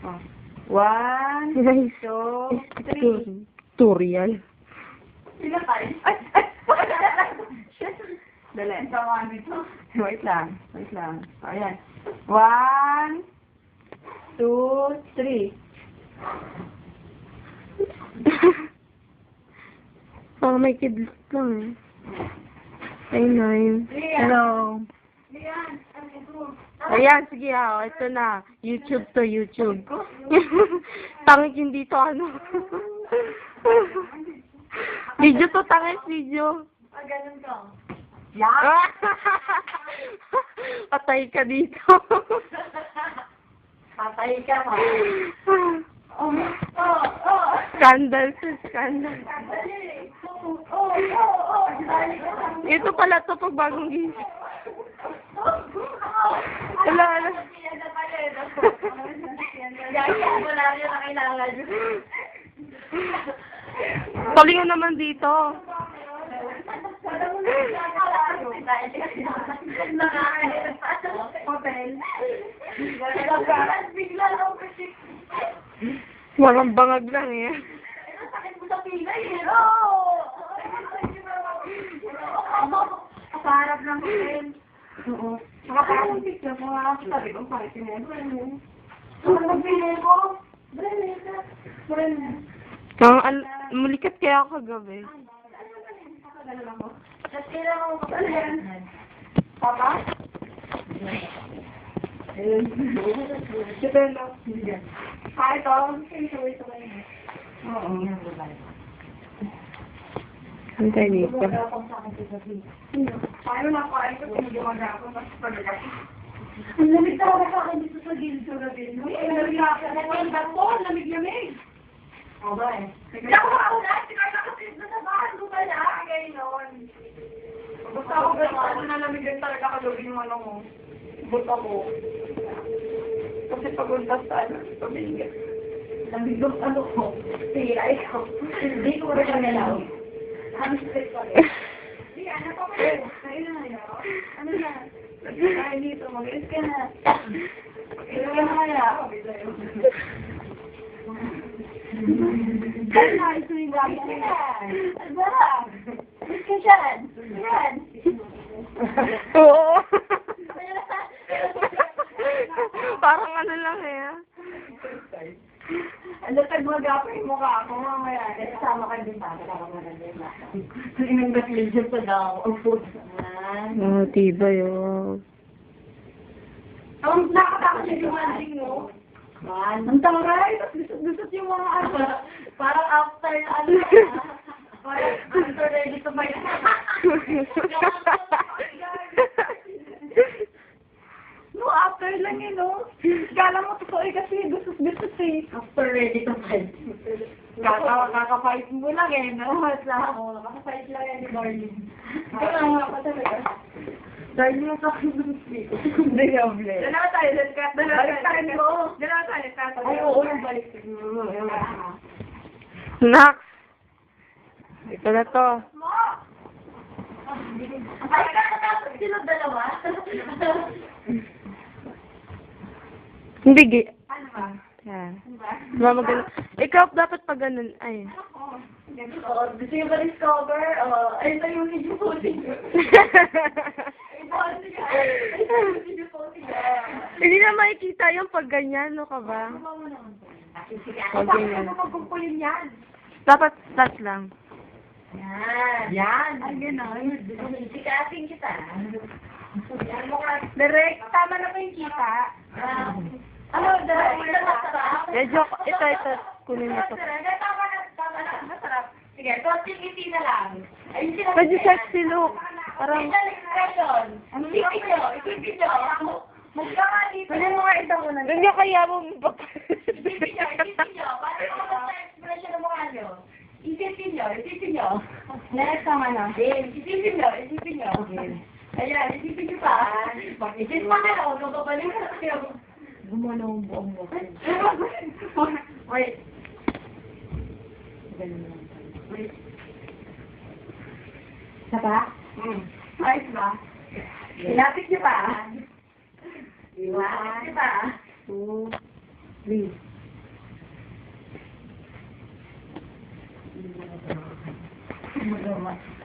Oh. 1, 2, 3. Tutorial. Sila tayo. Ay! Dali. Wait lang. Ayan. 1, 2, 3. Parang may kidlit lang eh. Ay, nine. Hello. Ayan, sige ha. Ito na. YouTube to YouTube. Tangik hindi to ano. Video to tangik video. Ganun ka. Yan! Patay ka dito. Patay ka pa. Scandal to scandal. Ito pala to pag bagong gising. Wala. Wala rin na kailangan. Tuloy naman dito. Walang bangag lang eh. Kaparap lang din. Oo. Nakaparang picture mo nga. Sabi ko, parang pinero. Ang pinero. Mulikat kaya ako kagabi. Papa? Ito lang. Ito. Oo. Hantay dito. Paano na ako? Ay, kung hindi mag-ako, mas pagka. Ang lamig talaga sa akin dito sa gilid sa gabi. Ang lamig ako. Ang lamig. O ba eh? Hindi ako makauna. Sinarta kasi sa bahan. Lumala. Ngayon. Basta ako gano'n. Nalamigan talaga kagabi yung ano mo. Buta ko. Kasi pag-undas sa ano. Pabigyan. Lamig yung ano ko. Sira ikaw. Hindi ko rin ang nalaw. Ano stress pa rin? Hindi, anak ko ko. Kayo na ngayon. Ano na? Ay, dito. Mag-is ka na. Ito ka na kaya. Ay, na. Ito yung lagi ka na. Ano ba? Is ka dyan. Yan. Oo. Parang ano lang eh. Ano tag mag-apo yung mukha ako mamaya. Kasama ka din ba? Kasama ka din ba? Inang nag-legend sa daw. Ang food. Oh, tibay oh. Ang nakatakot siya yung mansing mo. Ang taray. Gusot yung mga ano. Parang after ano. Parang after ready to buy. No, after lang yun, no? Kala mo totoo eh, kasi gusot eh. After ready to fight. Kaka-fight mo lang eh, no? Kaka-fight lang yan ni Darlene. Ito nga pa talaga. Darlene yung sakin ng dito. Hindi nga, Blair. Dalawa tayo, balik mo. Dalawa tayo, ay, oo, yung balik. Nax! Ito na to. Ay, kakatapos sila dalawa. Hindi, Ano ba? yan. Ano ba? Mamagano. Ikaw dapat pag ganun. Ay. Oo, gusto yung ma-discover? Ay, ito yung video posting. Hindi na makikita yung pag ganyan, no ka ba? Pag ganyan. Ano magkumpulin yan? Dapat start lang. Yan. Ay, gano'n. Sikasin kita. Yan mo ka. Direct, tama na ba yung kita? Ano, direct? Medyo, ito, kunin mo to. Tama na. Masarap. Sige, konti na lang. Ayun sila. Medyo sexy look. Parang, Isipin nyo. Magkaka dito. Pwede mo nga ito muna. ganyan kaya mo. Isipin nyo. Para ma-expression ng mukha nyo. Isipin nyo. Next naman na. Isipin nyo. Ayan, isipin nyo pa. Isipin pa kayo. Nagpapalik ka kayo. Gumano ang buong mo. Wait. Wait. Isa pa? Ayos ba? Ilapit nyo pa. 1, 2, 3. magawa.